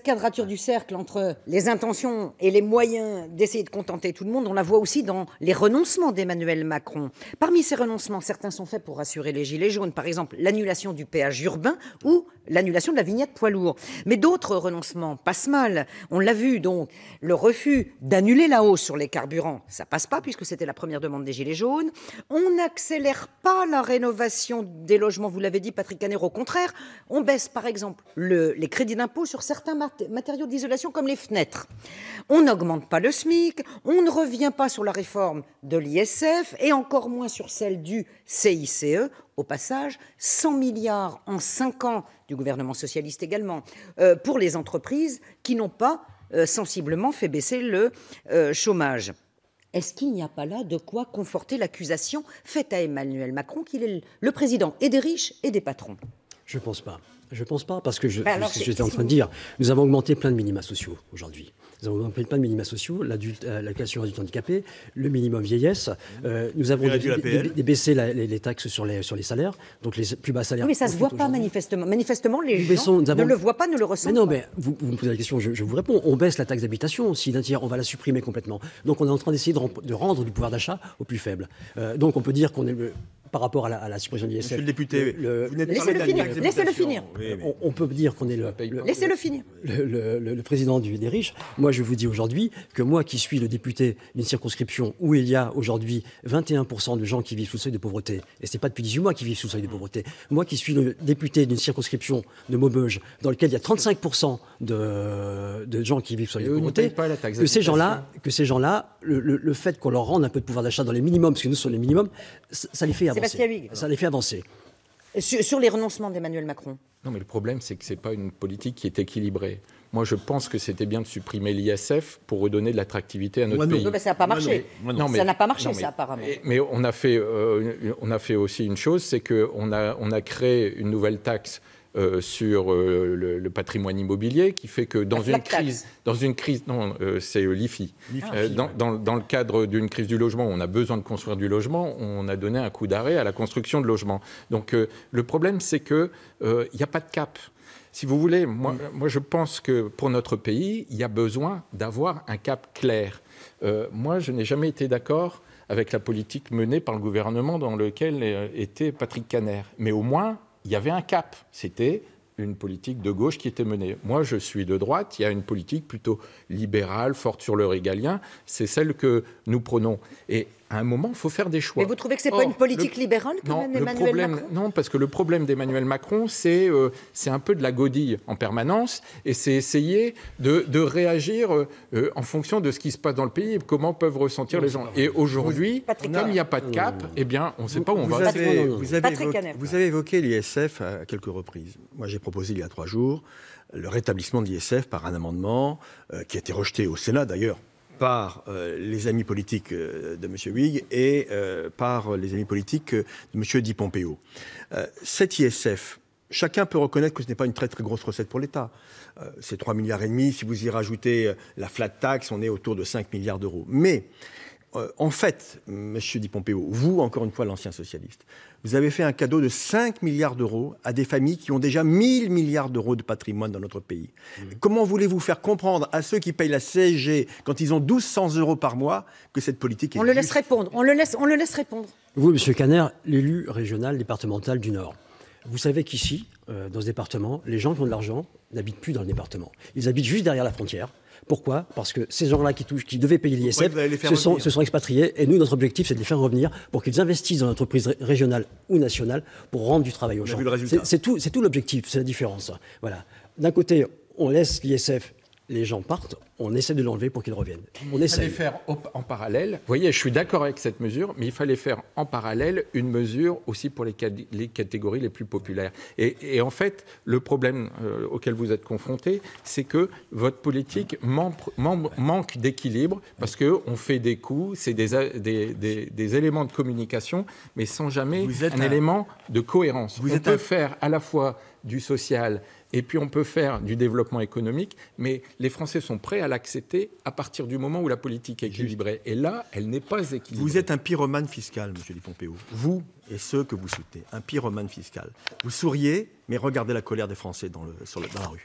quadrature du cercle entre les intentions et les moyens d'essayer de contenter tout le monde, on la voit aussi dans les renoncements d'Emmanuel Macron. Parmi ces renoncements, certains sont faits pour rassurer les gilets jaunes, par exemple l'annulation du péage urbain ou l'annulation de la vignette poids lourd. Mais d'autres renoncements passent mal. On l'a vu, donc, le refus d'annuler la hausse sur les carburants, ça passe pas puisque c'était la première demande des gilets jaunes. On n'accélère pas la rénovation des logements, vous l'avez dit Patrick Caner, au contraire, on baisse par exemple les crédits d'impôt sur certains matériaux d'isolation comme les fenêtres. On n'augmente pas le SMIC, on ne revient pas sur la réforme de l'ISF et encore moins sur celle du CICE. Au passage, 100 milliards en 5 ans du gouvernement socialiste également pour les entreprises qui n'ont pas sensiblement fait baisser le chômage. Est-ce qu'il n'y a pas là de quoi conforter l'accusation faite à Emmanuel Macron qu'il est le président et des riches et des patrons? Je ne pense pas. Je ne pense pas, parce que j'étais en train de dire, nous avons augmenté plein de minima sociaux aujourd'hui. Nous avons augmenté plein de minima sociaux, l'allocation adulte handicapé, le minimum vieillesse. Nous avons baissé les taxes sur les salaires, donc les plus bas salaires. Oui, mais ça ne se voit pas manifestement. Manifestement, les gens ne le voient pas, ne le ressentent pas. Non, pas. mais vous me posez la question, je vous réponds. On baisse la taxe d'habitation, si d'un tiers, on va la supprimer complètement. Donc on est en train d'essayer de rendre du pouvoir d'achat aux plus faibles. Donc on peut dire qu'on est par rapport à la suppression de l'ISF. Monsieur le député, vous n'êtes pas laissez-le finir. On peut dire qu'on est laissez-le finir. Le président des riches. Moi, je vous dis aujourd'hui que moi, qui suis le député d'une circonscription où il y a aujourd'hui 21% de gens qui vivent sous le seuil de pauvreté, et ce n'est pas depuis 18 mois qu'ils vivent sous le seuil de pauvreté, moi qui suis le député d'une circonscription de Maubeuge dans lequel il y a 35% de gens qui vivent sous le seuil de pauvreté, que ces gens-là, le fait qu'on leur rende un peu de pouvoir d'achat dans les minimums, parce que nous sommes les minimums, ça les fait avancer. Ça les fait avancer. Sur les renoncements d'Emmanuel Macron. Non, mais le problème, c'est que ce n'est pas une politique qui est équilibrée. Moi, je pense que c'était bien de supprimer l'ISF pour redonner de l'attractivité à notre pays. Non, mais ça n'a pas marché. Ça n'a pas marché, ça, apparemment. Mais on a fait aussi une chose, c'est qu'on a créé une nouvelle taxe sur le patrimoine immobilier qui fait que dans une crise, c'est l'IFI. Dans le cadre d'une crise du logement, on a besoin de construire du logement, on a donné un coup d'arrêt à la construction de logements. Donc le problème, c'est qu'il n'y a pas de cap. Si vous voulez, moi je pense que pour notre pays, il y a besoin d'avoir un cap clair. Moi, je n'ai jamais été d'accord avec la politique menée par le gouvernement dans lequel était Patrick Caner. Mais au moins, il y avait un cap, c'était une politique de gauche qui était menée. Moi, je suis de droite, il y a une politique plutôt libérale, forte sur le régalien, c'est celle que nous prenons. Et à un moment, il faut faire des choix. Mais vous trouvez que ce n'est pas une politique libérale que mène Emmanuel Macron ? Non, parce que le problème d'Emmanuel Macron, c'est un peu de la godille en permanence, et c'est essayer de réagir en fonction de ce qui se passe dans le pays et comment peuvent ressentir les gens. Et aujourd'hui, comme il n'y a pas de cap, eh bien, on ne sait pas où on va. Vous avez évoqué l'ISF à quelques reprises. Moi, j'ai proposé il y a 3 jours le rétablissement de l'ISF par un amendement qui a été rejeté au Sénat, d'ailleurs, par les amis politiques de M. Huyghe et par les amis politiques de M. Di Pompeo. Cet ISF, chacun peut reconnaître que ce n'est pas une très très grosse recette pour l'État. C'est 3,5 milliards. Si vous y rajoutez la flat tax, on est autour de 5 milliards d'euros. Mais en fait, M. Di Pompeo, vous, encore une fois, l'ancien socialiste, vous avez fait un cadeau de 5 milliards d'euros à des familles qui ont déjà 1 000 milliards d'euros de patrimoine dans notre pays. Comment voulez-vous faire comprendre à ceux qui payent la CSG quand ils ont 1 200 euros par mois que cette politique est juste ? On le laisse répondre. On le laisse répondre. Vous, M. Caner, l'élu régional départemental du Nord, vous savez qu'ici, dans ce département, les gens qui ont de l'argent n'habitent plus dans le département. Ils habitent juste derrière la frontière. Pourquoi ? Parce que ces gens-là qui devaient payer l'ISF se sont expatriés. Et nous, notre objectif, c'est de les faire revenir pour qu'ils investissent dans l'entreprise régionale ou nationale pour rendre du travail aux gens. C'est tout l'objectif, c'est la différence. Voilà. D'un côté, on laisse l'ISF, les gens partent, on essaie de l'enlever pour qu'ils reviennent. Il fallait faire en parallèle, vous voyez, je suis d'accord avec cette mesure, mais il fallait faire en parallèle une mesure aussi pour les catégories les plus populaires. Et en fait, le problème auquel vous êtes confrontés, c'est que votre politique manque d'équilibre, parce qu'on fait des coups, c'est des éléments de communication, mais sans jamais un élément de cohérence. On peut faire à la fois du social et puis on peut faire du développement économique, mais les Français sont prêts à l'accepter à partir du moment où la politique est équilibrée. Et là, elle n'est pas équilibrée. Vous êtes un pyromane fiscal, M. Di Pompeo. Vous et ceux que vous soutenez, un pyromane fiscal. Vous souriez, mais regardez la colère des Français dans la rue.